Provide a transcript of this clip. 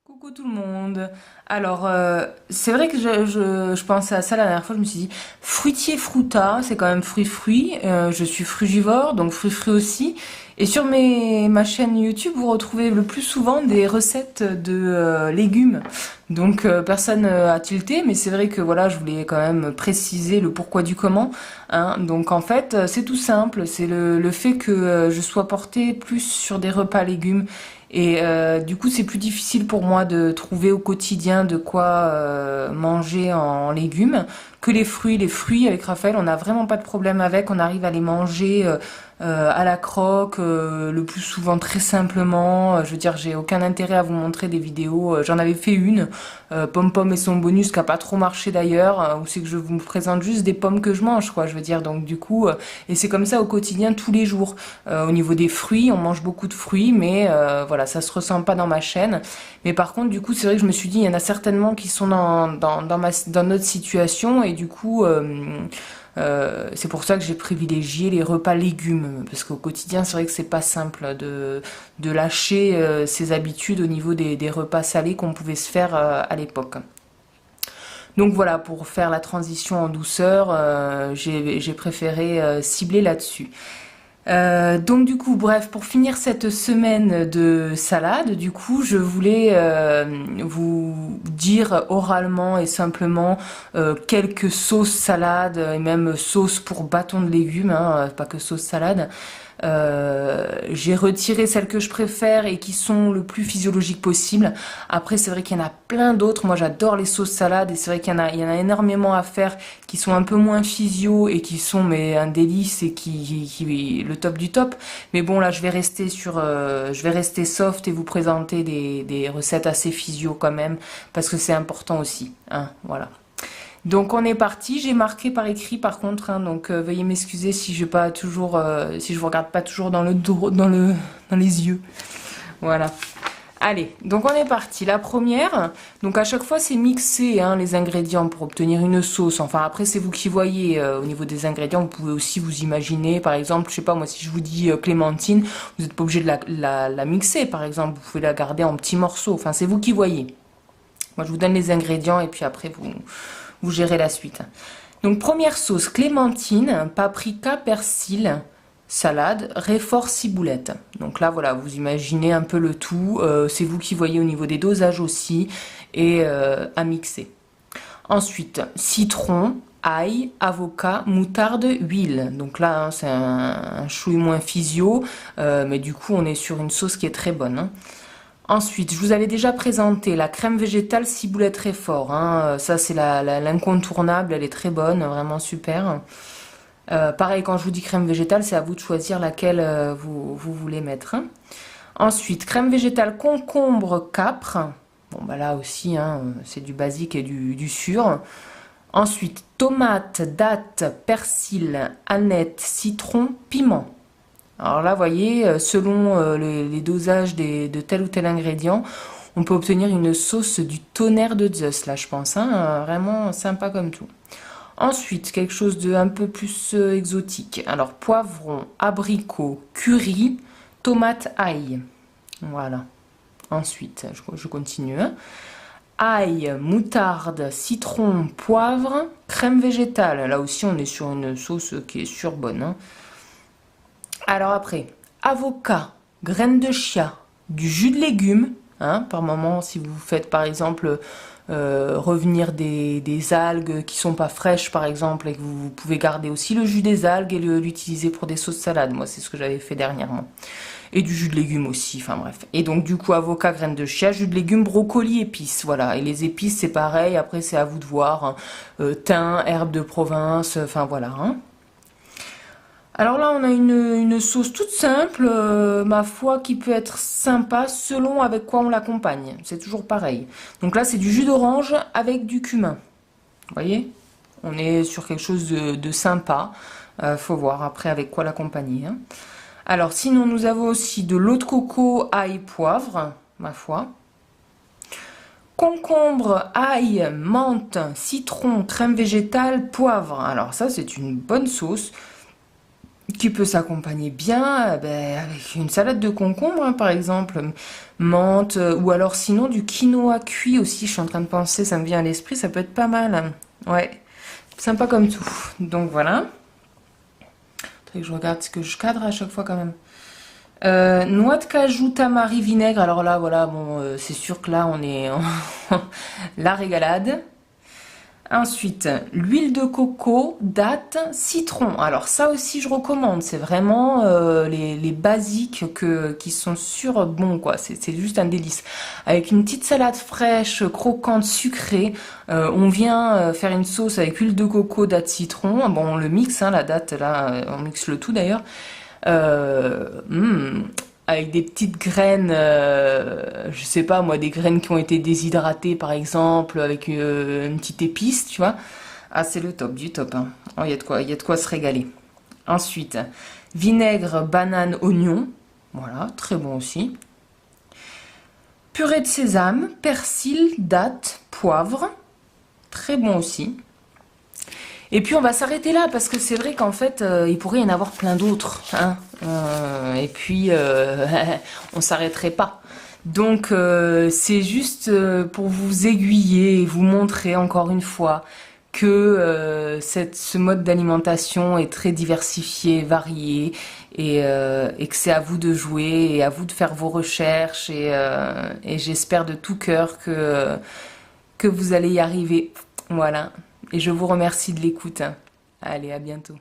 Coucou tout le monde. Alors, c'est vrai que je pensais à ça la dernière fois, je me suis dit, fruitier fruta, c'est quand même fruit-fruit. Je suis frugivore, donc fruit-fruit aussi. Et sur ma chaîne YouTube, vous retrouvez le plus souvent des recettes de légumes. Donc, personne a tilté, mais c'est vrai que voilà, je voulais quand même préciser le pourquoi du comment. Hein. Donc, en fait, c'est tout simple. C'est le fait que je sois portée plus sur des repas légumes. Et du coup, c'est plus difficile pour moi de trouver au quotidien de quoi manger en légumes que les fruits. Les fruits, avec Raphaël, on n'a vraiment pas de problème avec. On arrive à les manger à la croque, le plus souvent très simplement. Je veux dire, j'ai aucun intérêt à vous montrer des vidéos. J'en avais fait une, Pom Pom et son bonus, qui a pas trop marché d'ailleurs, où c'est que je vous présente juste des pommes que je mange, quoi. Je veux dire, donc du coup, et c'est comme ça au quotidien tous les jours. Au niveau des fruits, on mange beaucoup de fruits, mais voilà, ça se ressent pas dans ma chaîne. Mais par contre, du coup, c'est vrai que je me suis dit, il y en a certainement qui sont dans notre situation, et du coup, c'est pour ça que j'ai privilégié les repas légumes, parce qu'au quotidien, c'est vrai que c'est pas simple de lâcher ses habitudes au niveau des repas salés qu'on pouvait se faire à l'époque. Donc voilà, pour faire la transition en douceur, j'ai préféré cibler là-dessus. Donc du coup, bref, pour finir cette semaine de salade, du coup, je voulais vous dire oralement et simplement quelques sauces salades et même sauces pour bâton de légumes, hein, pas que sauce salade. J'ai retiré celles que je préfère et qui sont le plus physiologiques possible. Après, c'est vrai qu'il y en a plein d'autres. Moi, j'adore les sauces salades et c'est vrai qu'il y en a énormément à faire qui sont un peu moins physio et qui sont mais un délice et qui le top du top. Mais bon, là, je vais rester soft et vous présenter des recettes assez physio quand même parce que c'est important aussi. Hein, voilà. Donc on est parti. J'ai marqué par écrit par contre, hein, donc veuillez m'excuser si je pas toujours, si je vous regarde pas toujours dans les yeux. Voilà. Allez, donc on est parti. La première, donc à chaque fois c'est mixé hein, les ingrédients pour obtenir une sauce. Enfin après c'est vous qui voyez au niveau des ingrédients. Vous pouvez aussi vous imaginer, par exemple, je sais pas moi si je vous dis clémentine, vous n'êtes pas obligé de la mixer. Par exemple, vous pouvez la garder en petits morceaux. Enfin c'est vous qui voyez. Moi je vous donne les ingrédients et puis après vous gérez la suite. Donc première sauce, clémentine, paprika, persil, salade, réfort, ciboulette. Donc là voilà, vous imaginez un peu le tout, c'est vous qui voyez au niveau des dosages aussi, et à mixer. Ensuite, citron, ail, avocat, moutarde, huile. Donc là, hein, c'est un chouille moins physio, mais du coup on est sur une sauce qui est très bonne. Hein. Ensuite, je vous avais déjà présenté la crème végétale ciboulette très fort. Hein. Ça, c'est l'incontournable. Elle est très bonne, vraiment super. Pareil, quand je vous dis crème végétale, c'est à vous de choisir laquelle vous voulez mettre. Hein. Ensuite, crème végétale concombre capre. Bon, bah là aussi, hein, c'est du basique et du sûr. Ensuite, tomate, date, persil, aneth, citron, piment. Alors là, vous voyez, selon les dosages de tel ou tel ingrédient, on peut obtenir une sauce du tonnerre de Zeus, là, je pense. Hein, vraiment sympa comme tout. Ensuite, quelque chose de un peu plus exotique. Alors, poivron, abricot, curry, tomate, ail. Voilà. Ensuite, je continue. Hein. Ail, moutarde, citron, poivre, crème végétale. Là aussi, on est sur une sauce qui est surbonne. Hein. Alors après, avocat, graines de chia, du jus de légumes, hein, par moment si vous faites par exemple revenir des algues qui sont pas fraîches par exemple et que vous pouvez garder aussi le jus des algues et l'utiliser pour des sauces salades. Moi c'est ce que j'avais fait dernièrement. Et du jus de légumes aussi, enfin bref. Et donc du coup avocat, graines de chia, jus de légumes, brocoli, épices, voilà. Et les épices c'est pareil, après c'est à vous de voir. Hein. Thym, herbes de province, enfin voilà. Hein. Alors là, on a une sauce toute simple, ma foi, qui peut être sympa selon avec quoi on l'accompagne. C'est toujours pareil. Donc là, c'est du jus d'orange avec du cumin. Vous voyez? On est sur quelque chose de sympa. Faut voir après avec quoi l'accompagner. Hein. Alors sinon, nous avons aussi de l'eau de coco, ail, poivre, ma foi. Concombre, ail, menthe, citron, crème végétale, poivre. Alors ça, c'est une bonne sauce qui peut s'accompagner bien ben, avec une salade de concombre, hein, par exemple, menthe, ou alors sinon du quinoa cuit aussi, je suis en train de penser, ça me vient à l'esprit, ça peut être pas mal, hein. Ouais, sympa comme tout. Donc voilà. Faudrait que je regarde ce que je cadre à chaque fois quand même. Noix de cajou, tamari, vinaigre. Alors là, voilà, bon, c'est sûr que là, on est en la régalade. Ensuite, l'huile de coco, date, citron. Alors ça aussi, je recommande. C'est vraiment les basiques qui sont sur bon, quoi. C'est juste un délice. Avec une petite salade fraîche, croquante, sucrée. On vient faire une sauce avec huile de coco, date, citron. Bon, on le mixe, hein, la date, là, on mixe le tout d'ailleurs. Euh, hmm, avec des petites graines, je sais pas moi, des graines qui ont été déshydratées par exemple, avec une petite épice, tu vois. Ah, c'est le top du top, hein. Oh, il y a de quoi se régaler. Ensuite, vinaigre, banane, oignon. Voilà, très bon aussi. Purée de sésame, persil, date, poivre. Très bon aussi. Et puis on va s'arrêter là parce que c'est vrai qu'en fait il pourrait y en avoir plein d'autres, hein. Et puis on s'arrêterait pas. Donc c'est juste pour vous aiguiller et vous montrer encore une fois que ce mode d'alimentation est très diversifié, varié et que c'est à vous de jouer et à vous de faire vos recherches et j'espère de tout cœur que vous allez y arriver. Voilà. Et je vous remercie de l'écoute. Allez, à bientôt.